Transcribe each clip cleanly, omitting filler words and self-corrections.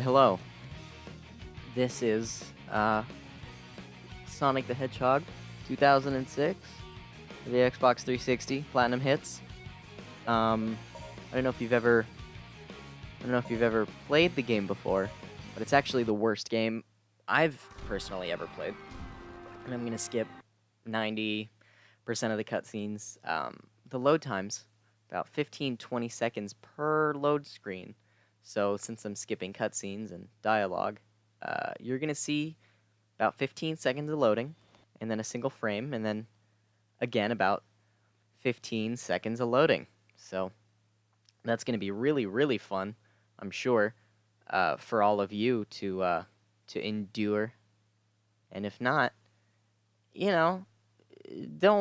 Hello. This is Sonic the Hedgehog 2006 for the Xbox 360 Platinum Hits. I don't know if you've ever played the game before, but it's actually the worst game I've personally ever played. And I'm going to skip 90% of the cutscenes. The load times about 15-20 seconds per load screen. So since I'm skipping cutscenes and dialogue, you're going to see about 15 seconds of loading, and then a single frame, and then again about 15 seconds of loading. So that's going to be really, really fun, I'm sure, for all of you to endure. And if not, don't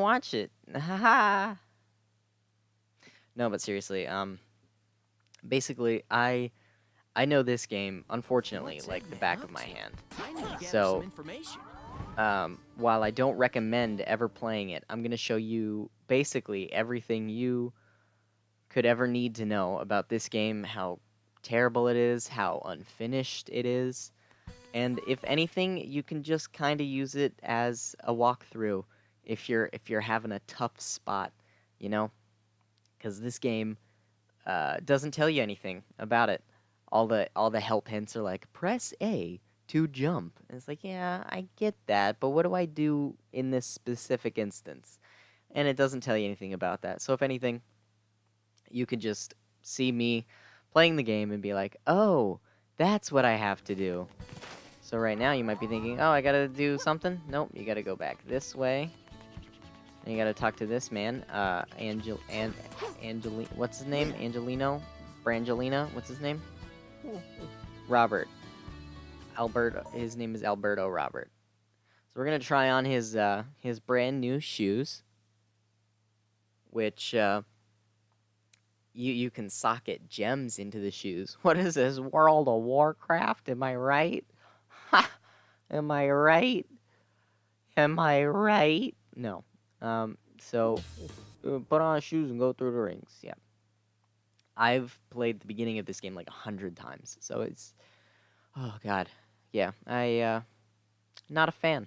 watch it. Haha. No, but seriously, basically, I know this game, unfortunately, like the back of my hand. So, while I don't recommend ever playing it, I'm going to show you basically everything you could ever need to know about this game, how terrible it is, how unfinished it is, and if anything, you can just kind of use it as a walkthrough if you're having a tough spot, because this game doesn't tell you anything about it. All the help hints are like, press A to jump. And it's like, yeah, I get that, but what do I do in this specific instance? And it doesn't tell you anything about that. So if anything, you could just see me playing the game and be like, oh, that's what I have to do. So right now you might be thinking, oh, I gotta do something? Nope, you gotta go back this way. And you gotta talk to this man, Angelino, what's his name? Angelino? Brangelina? What's his name? Robert. Alberto. His name is Alberto Robert. So we're gonna try on his brand new shoes, which you can socket gems into the shoes. What is this? World of Warcraft? Am I right? Ha! Am I right? Am I right? No. So put on shoes and go through the rings. Yeah. I've played the beginning of this game like 100 times, so it's, oh god, yeah. Not a fan.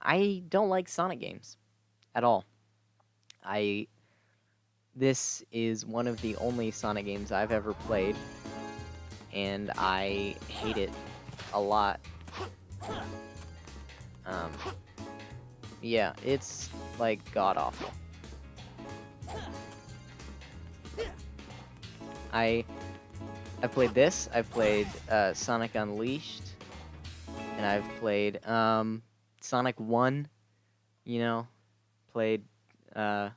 I don't like Sonic games at all. This is one of the only Sonic games I've ever played, and I hate it a lot. Yeah, it's like god awful. I've played this. I've played Sonic Unleashed, and I've played Sonic 1. Played no,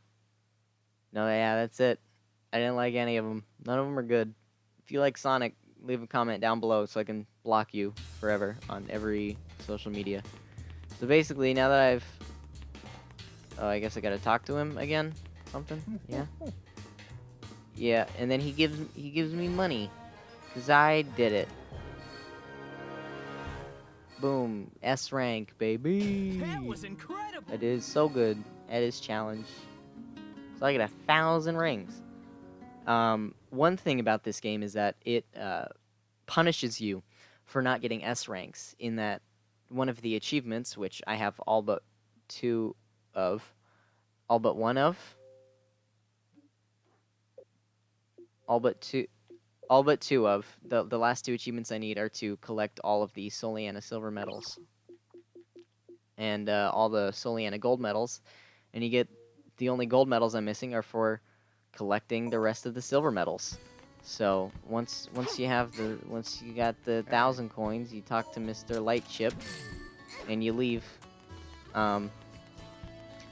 yeah, that's it. I didn't like any of them. None of them are good. If you like Sonic, leave a comment down below so I can block you forever on every social media. So basically, now that I guess I gotta talk to him again. Something, yeah. Yeah, and then he gives me money, 'cause I did it. Boom, S rank, baby. That was incredible. That is so good at his challenge. So I get 1,000 rings. One thing about this game is that it punishes you for not getting S ranks. In that one of the achievements, which I have all but one of. All but two of. The last two achievements I need are to collect all of the Soleanna silver medals. And all the Soleanna gold medals. And you get, the only gold medals I'm missing are for collecting the rest of the silver medals. So once you got the 1,000 coins, you talk to Mr. Lightship, and you leave.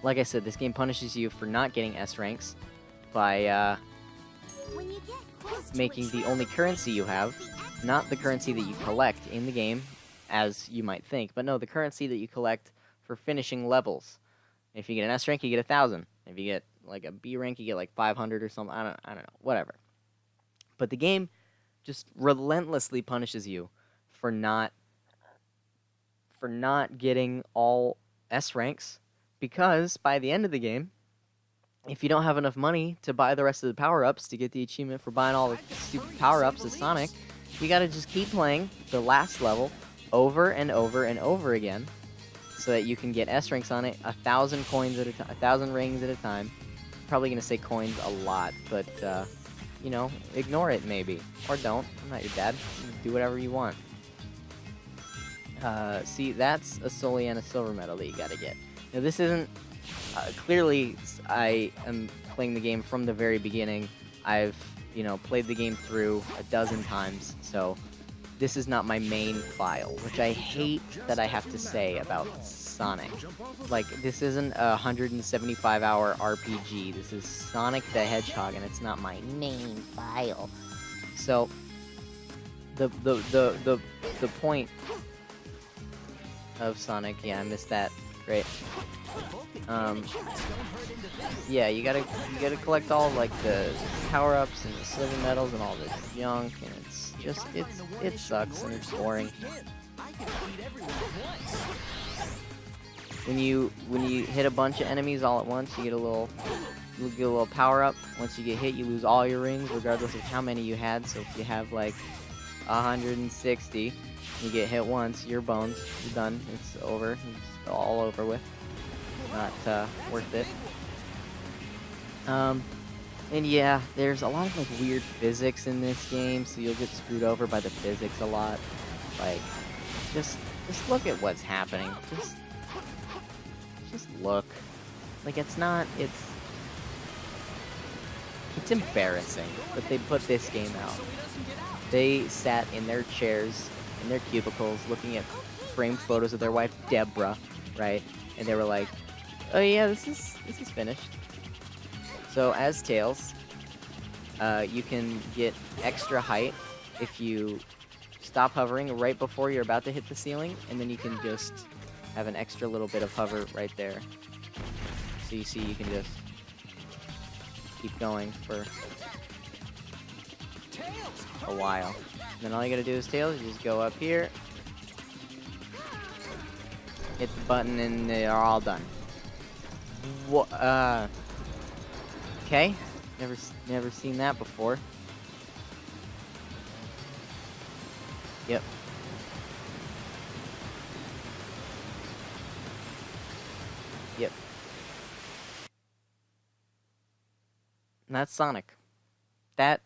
Like I said, this game punishes you for not getting S ranks by making the only currency you have, not the currency that you collect in the game, as you might think, but no, the currency that you collect for finishing levels. If you get an S rank, you get 1,000. If you get like a B rank, you get like 500 or something. I don't know, whatever. But the game just relentlessly punishes you for not getting all S ranks, because by the end of the game, if you don't have enough money to buy the rest of the power-ups to get the achievement for buying all the stupid power-ups as Sonic, you gotta just keep playing the last level over and over and over again, so that you can get S ranks on it 1,000 coins at a time, 1,000 rings at a time. Probably gonna say coins a lot, but you know, ignore it maybe, or don't. I'm not your dad. Do whatever you want. See, that's a Soleanna silver medal that you gotta get. Now this isn't clearly. I am playing the game from the very beginning. I've played the game through a dozen times, so this is not my main file, which I hate that I have to say about Sonic. Like, this isn't a 175-hour RPG. This is Sonic the Hedgehog, and it's not my main file. So, the point of Sonic, yeah, I missed that. Great. Yeah, you gotta collect all like the power-ups and the silver medals and all the junk, and it's just it sucks and it's boring. When you hit a bunch of enemies all at once, you get a little power-up. Once you get hit, you lose all your rings, regardless of how many you had. So if you have like 160, you get hit once, you're boned. You're done. It's over. It's all over with. Not worth it. And yeah, there's a lot of like weird physics in this game, so you'll get screwed over by the physics a lot. Like, just look at what's happening. Just look. Like, it's embarrassing that they put this game out. They sat in their chairs, in their cubicles, looking at framed photos of their wife Deborah, right? And they were like, "Oh yeah, this is finished." So as Tails, you can get extra height if you stop hovering right before you're about to hit the ceiling, and then you can just have an extra little bit of hover right there. So you see, you can just keep going for a while. And then all you gotta do is Tails, you just go up here, hit the button, and they're all done. Okay, never seen that before. Yep. Yep. And that's Sonic. That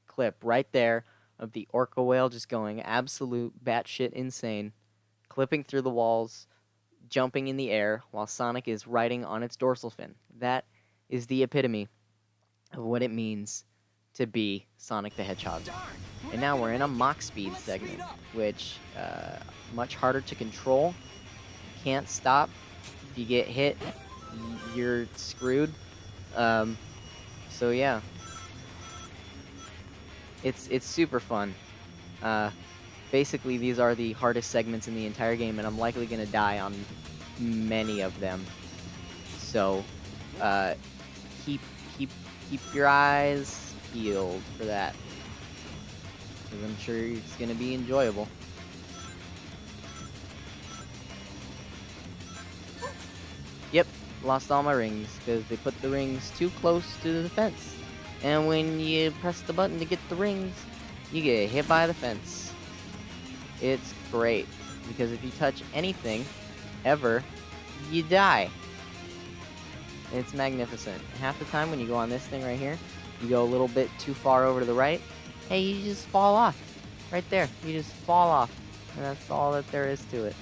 clip right there of the orca whale just going absolute batshit insane, clipping through the walls, jumping in the air while Sonic is riding on its dorsal fin. That is the epitome of what it means to be Sonic the Hedgehog. And now we're in a Mach Speed segment, which much harder to control. Can't stop. If you get hit, you're screwed. So yeah, it's super fun. Basically, these are the hardest segments in the entire game, and I'm likely gonna die on many of them. So keep your eyes peeled for that, because I'm sure it's gonna be enjoyable. Yep, lost all my rings because they put the rings too close to the fence. And when you press the button to get the rings, you get hit by the fence. It's great, because if you touch anything, ever, you die. It's magnificent. Half the time when you go on this thing right here, you go a little bit too far over to the right, hey, you just fall off. Right there, you just fall off. And that's all that there is to it.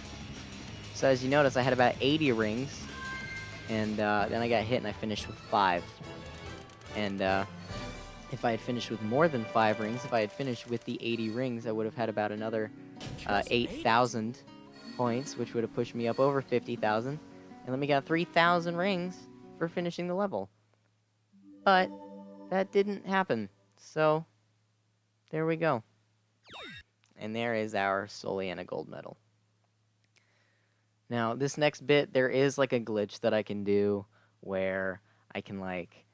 So as you notice, I had about 80 rings, and then I got hit and I finished with 5. And if I had finished with more than 5 rings, if I had finished with the 80 rings, I would have had about another 8,000 points, which would have pushed me up over 50,000. And then we got 3,000 rings for finishing the level. But that didn't happen. So there we go. And there is our Soleanna gold medal. Now, this next bit, there is like a glitch that I can do where I can like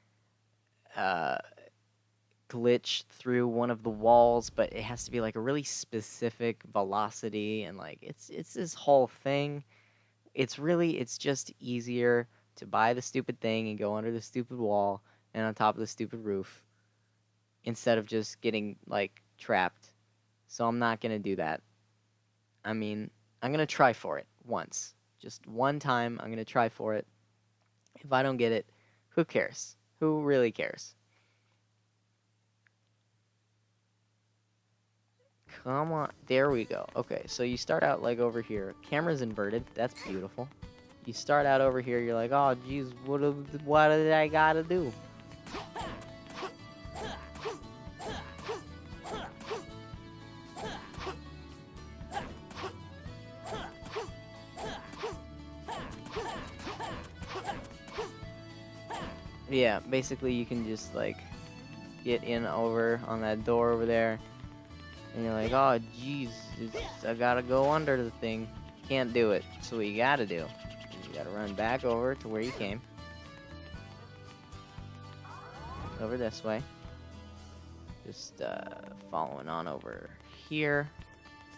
glitch through one of the walls, but it has to be like a really specific velocity, and like it's this whole thing. It's just easier to buy the stupid thing and go under the stupid wall and on top of the stupid roof instead of just getting like trapped So I'm not gonna do that. I mean, I'm gonna try for it once. Just one time, I'm gonna try for it. If I don't get it, who cares? Who really cares? Come on. There we go. Okay, so you start out like over here. Camera's inverted. That's beautiful. You start out over here. You're like, oh, geez, what did I gotta do? Yeah, basically you can just like get in over on that door over there, and you're like, oh, geez, I gotta go under the thing. Can't do it. So what you gotta do is you gotta run back over to where you came. Over this way. Just following on over here.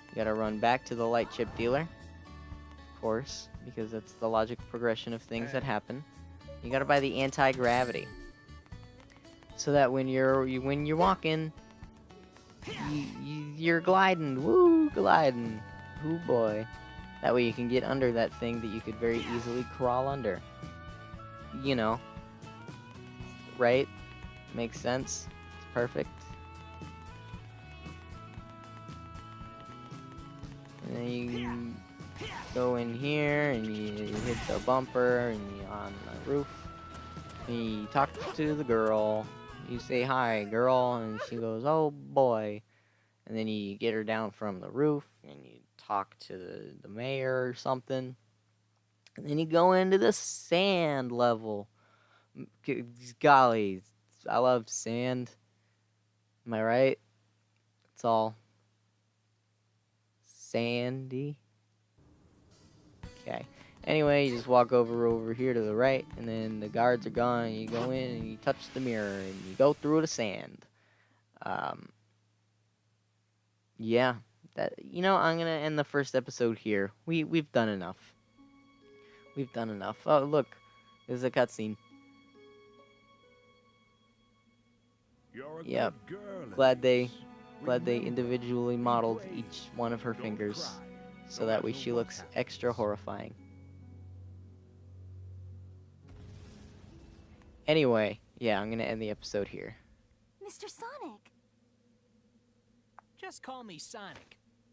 You gotta run back to the light chip dealer. Of course, because that's the logical progression of things that happen. You gotta buy the anti-gravity. So that when you're walking, you're gliding. Woo, gliding. Woo boy. That way you can get under that thing that you could very easily crawl under. You know. Right? Makes sense. It's perfect. And then you go in here and you hit the bumper and you on the roof. And you talk to the girl. You say, hi, girl. And she goes, oh, boy. And then you get her down from the roof and you talk to the mayor or something. And then you go into the sand level. Golly, I love sand. Am I right? It's all sandy. Okay. Anyway, you just walk over here to the right, and then the guards are gone, and you go in and you touch the mirror, and you go through the sand. Yeah. I'm gonna end the first episode here. We've done enough. We've done enough. Oh, look. There's a cutscene. Yep. Glad they individually modeled each one of her fingers so that way she looks extra horrifying. Anyway, yeah, I'm gonna end the episode here. Mr. Sonic! Just call me Sonic.